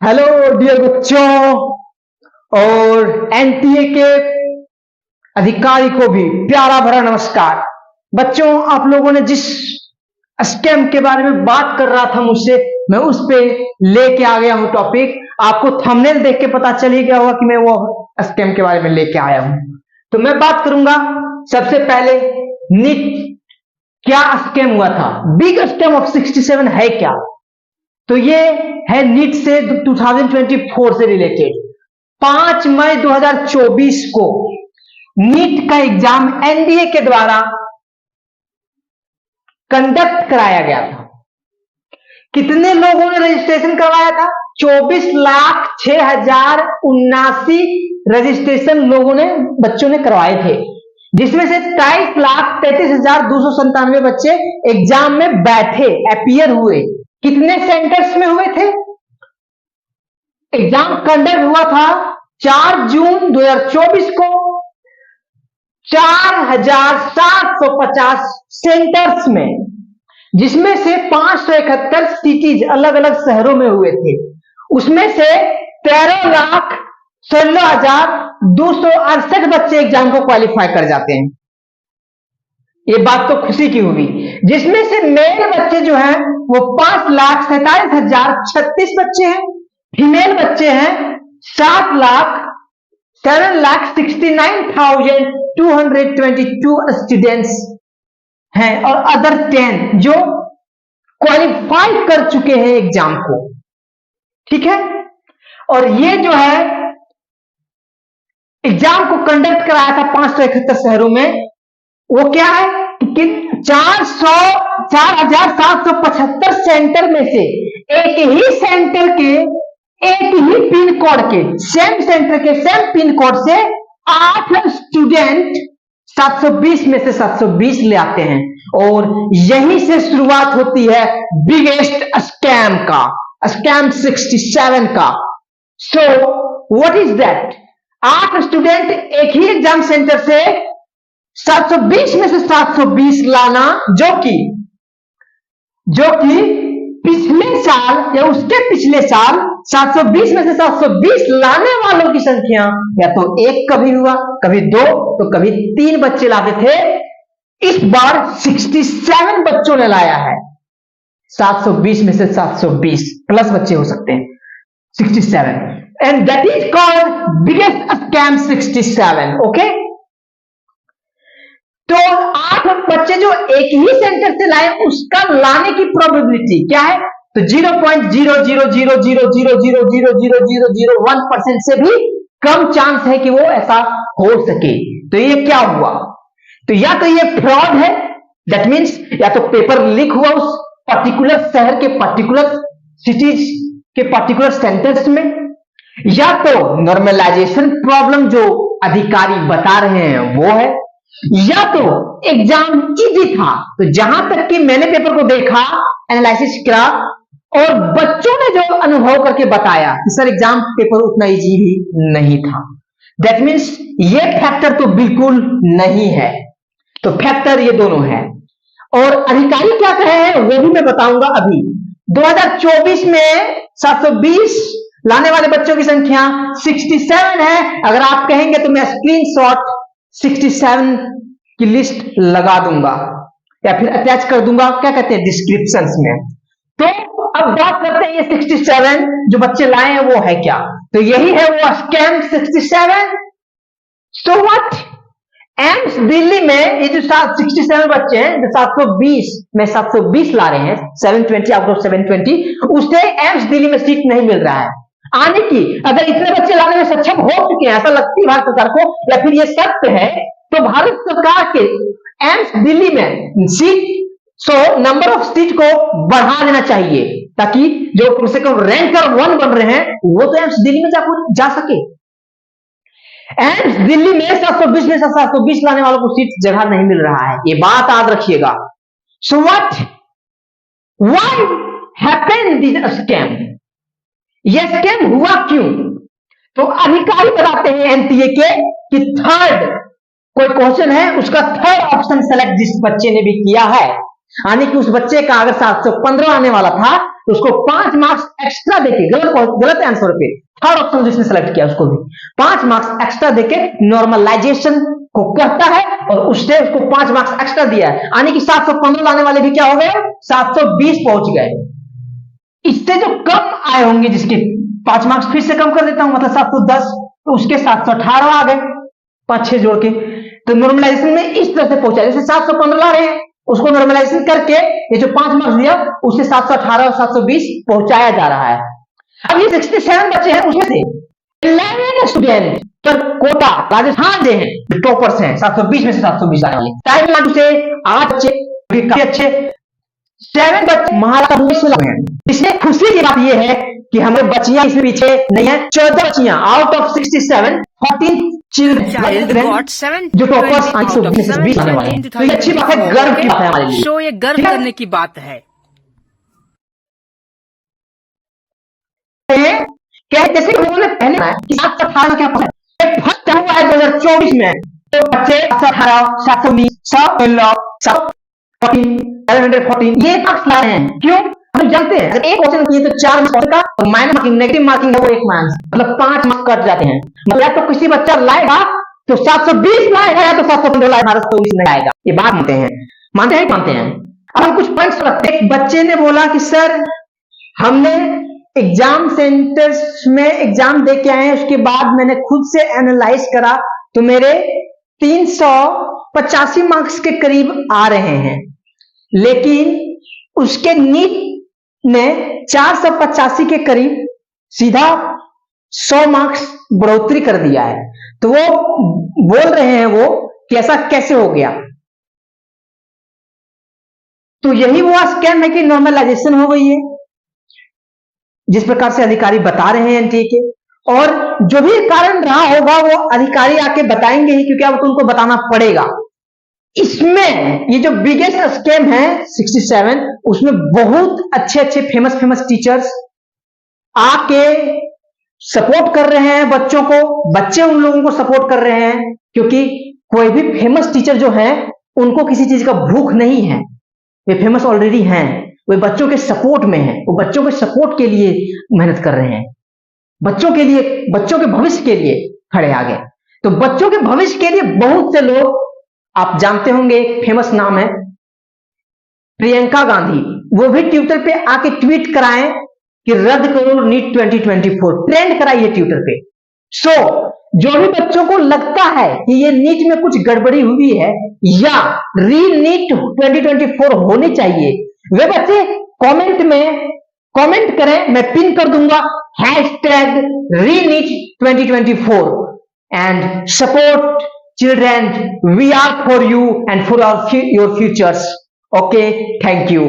Hello dear बच्चों और NTA के अधिकारी को भी प्यारा भरा नमस्कार। बच्चों, आप लोगों ने जिस स्कैम के बारे में बात कर रहा था मुझसे, मैं उस पे लेके आ गया हूं टॉपिक। आपको थंबनेल देख के पता चल ही गया होगा कि मैं वो स्कैम के बारे में लेके आया हूं। तो मैं बात करूंगा सबसे पहले नीट क्या स्कैम हुआ था। बिग स्कैम ऑफ 67 है क्या? तो ये है नीट से 2024 से रिलेटेड। 5 मई 2024 को नीट का एग्जाम एनडीए के द्वारा कंडक्ट कराया गया था। कितने लोगों ने रजिस्ट्रेशन करवाया था? 24,06,079 रजिस्ट्रेशन लोगों ने, बच्चों ने करवाए थे, जिसमें से 23,33,297 बच्चे एग्जाम में बैठे, अपीयर हुए। कितने सेंटर्स में हुए थे? एग्जाम कंडक्ट हुआ था 4 जून 2024 को 4,750 सेंटर्स में, जिसमें से 571 सिटीज अलग अलग शहरों में हुए थे। उसमें से 13,16,268 बच्चे एग्जाम को क्वालिफाई कर जाते हैं। ये बात तो खुशी की हुई। जिसमें से मेल बच्चे जो हैं वो 5,47,036 बच्चे हैं, फीमेल बच्चे हैं 7,69,222 स्टूडेंट्स हैं, और अदर 10 जो क्वालिफाई कर चुके हैं एग्जाम को। ठीक है, और ये जो है एग्जाम को कंडक्ट कराया था 571 शहरों में। वो क्या है कि 4,775 सेंटर में से एक ही सेंटर के, एक ही पिन कोड के, सेम सेंटर के सेम पिन कोड से 8 स्टूडेंट 720 में से 720 ले आते हैं, और यहीं से शुरुआत होती है बिगेस्ट स्कैम का, स्कैम 67 का। So what is that? 8 student एक ही एग्जाम सेंटर से 720 में से 720 लाना, जो कि पिछले साल या उसके पिछले साल 720 में से 720 लाने वालों की संख्या या तो एक कभी हुआ, कभी 2, तो कभी 3 बच्चे लाते थे। इस बार 67 बच्चों ने लाया है। 720 में से 720 प्लस बच्चे हो सकते हैं, 67, and that is called biggest scam 67। Okay, तो 8 बच्चे जो एक ही सेंटर से लाए, उसका लाने की प्रोबेबिलिटी क्या है? तो 0.0000000001% से भी कम चांस है कि वो ऐसा हो सके। तो ये क्या हुआ? तो या तो ये फ्रॉड है, दैट मीन्स या तो पेपर लीक हुआ उस पर्टिकुलर शहर के पर्टिकुलर सिटीज के पर्टिकुलर सेंटर्स में, या तो नॉर्मलाइजेशन प्रॉब्लम जो अधिकारी बता रहे हैं वो है, या तो एग्जाम इजी था। तो जहां तक कि मैंने पेपर को देखा, एनालिसिस किया, और बच्चों ने जो अनुभव करके बताया कि सर एग्जाम पेपर उतना इजी भी नहीं था, दैट मीन्स ये फैक्टर तो बिल्कुल नहीं है। तो फैक्टर ये दोनों है, और अधिकारी क्या कहे हैं वो भी मैं बताऊंगा अभी। 2024 में 720 लाने वाले बच्चों की संख्या 67 है। अगर आप कहेंगे तो मैं स्क्रीनशॉट 67 की लिस्ट लगा दूंगा या फिर अटैच कर दूंगा, क्या कहते हैं, डिस्क्रिप्शन में। तो अब बात करते हैं ये 67 जो बच्चे लाए हैं वो है क्या? तो यही है वो scam 67। So what? AIIMS Delhi में ये जो 67 बच्चे हैं, जो 720 में 720 ला रहे हैं, 720 आउट ऑफ 720, उसे एम्स दिल्ली में सीट नहीं मिल रहा है आने की। अगर इतने बच्चे लाने में सक्षम हो चुके हैं, ऐसा लगती है भारत सरकार को, या फिर ये सत्य है, तो भारत सरकार के एम्स दिल्ली में सीट, नंबर ऑफ सीट को बढ़ा देना चाहिए, ताकि जो कम से कम रैंकर 1 बन रहे हैं वो तो एम्स दिल्ली में जा सके। एम्स दिल्ली में 720 में 720 लाने वालों को सीट जगह नहीं मिल रहा है, ये बात याद रखिएगा। So what, why happened this scam? यह स्कैम हुआ क्यों? तो अधिकारी बताते हैं एनटीए के कि थर्ड, कोई क्वेश्चन है उसका थर्ड ऑप्शन सेलेक्ट जिस बच्चे ने भी किया है, यानी कि उस बच्चे का अगर 715 आने वाला था तो उसको 5 मार्क्स एक्स्ट्रा देके, गलत आंसर पे थर्ड ऑप्शन जिसने सेलेक्ट किया उसको भी 5 मार्क्स एक्स्ट्रा देके नॉर्मलाइजेशन को कहता है, और उसने उसको 5 मार्क्स एक्स्ट्रा दिया है, यानी कि 715 लाने वाले भी क्या हो गए, 720 पहुंच गए। इससे जो कम आए होंगे, जिसके 5 मार्क्स फिर से कम कर देता हूं, मतलब 710, तो उसके 718 आ गए 5-6 जोड़ के। तो नॉर्मलाइजेशन में इस तरह से पहुंचा, जैसे 715 ला रहे हैं, उसको नॉर्मलाइजेशन करके ये जो 5 मार्क्स दिया उससे 718 और 720 पहुंचाया जा रहा है। अब ये 67 बच्चे हैं, उसमें से 11 स्टूडेंट पर कोटा राजस्थान से हैं, टॉपर्स हैं, 720 में से 720 आने वाले। तमिलनाडु से 8 बच्चे काफी अच्छे, 7 बच्चे महाराष्ट्र से लगे हैं। इसमें खुशी की बात यह है कि हमें बच्चियां इसमें पीछे नहीं है, 14 बच्चियां आउट ऑफ 67, 14 चिल्ड्रन जो टॉपर्स 20 आने वाले हैं। तो ये अच्छी बात है, गर्व की बात है हमारे लिए। शो ये गर्व करने की बात है। जैसे उन्होंने पहले कि 718 क्या पता है, फर्स्ट हुआ है 2024 में, तो बच्चे 718, 719, 714 ये मार्क्स ला रहे हैं। क्यों? हम जानते हैं अगर एक क्वेश्चन किए तो 4 मार्क्स का, और माइनस मार्किंग नेगेटिव मार्किंग है वो 1 मार्क्स, मतलब 5 मार्क्स कट जाते हैं। मतलब या तो किसी बच्चा लाएगा तो 720 लाएगा, या तो 715 लाएगा, 724 नहीं आएगा। ये बात मानते हैं, मानते हैं। अब हम कुछ पॉइंट्स रखते हैं। एक बच्चे ने बोला कि सर हमने एग्जाम सेंटर्स में एग्जाम दे के आए, उसके बाद मैंने खुद से एनालाइज करा तो मेरे 385 मार्क्स के करीब आ रहे हैं, लेकिन उसके नीट ने 485 के करीब सीधा 100 मार्क्स बढ़ोतरी कर दिया है। तो वो बोल रहे हैं वो कि ऐसा कैसे हो गया। तो यही वो स्कैम है कि नॉर्मलाइजेशन हो गई है, जिस प्रकार से अधिकारी बता रहे हैं एनटीए के, और जो भी कारण रहा होगा वो अधिकारी आके बताएंगे ही, क्योंकि अब तो उनको बताना पड़ेगा। इसमें ये जो बिगेस्ट स्कैम है 67, उसमें बहुत अच्छे फेमस टीचर्स आके सपोर्ट कर रहे हैं बच्चों को, बच्चे उन लोगों को सपोर्ट कर रहे हैं, क्योंकि कोई भी फेमस टीचर जो है उनको किसी चीज का भूख नहीं है, वे फेमस ऑलरेडी हैं, वे बच्चों के सपोर्ट में हैं, वो बच्चों के सपोर्ट के लिए मेहनत कर रहे हैं, बच्चों के लिए, बच्चों के भविष्य के लिए खड़े आगे। तो बच्चों के भविष्य के लिए बहुत से लोग, आप जानते होंगे एक फेमस नाम है प्रियंका गांधी, वो भी ट्विटर पे आके ट्वीट कराएं कि रद्द करो नीट 2024, ट्रेंड कराइए ट्विटर पे। सो जो भी बच्चों को लगता है कि ये नीट में कुछ गड़बड़ी हुई है या री नीट 2024 होनी चाहिए, वे बच्चे कमेंट में कमेंट करें, मैं पिन कर दूंगा #ReNeet 2024 and support children, we are for you and for your futures. Okay, thank you.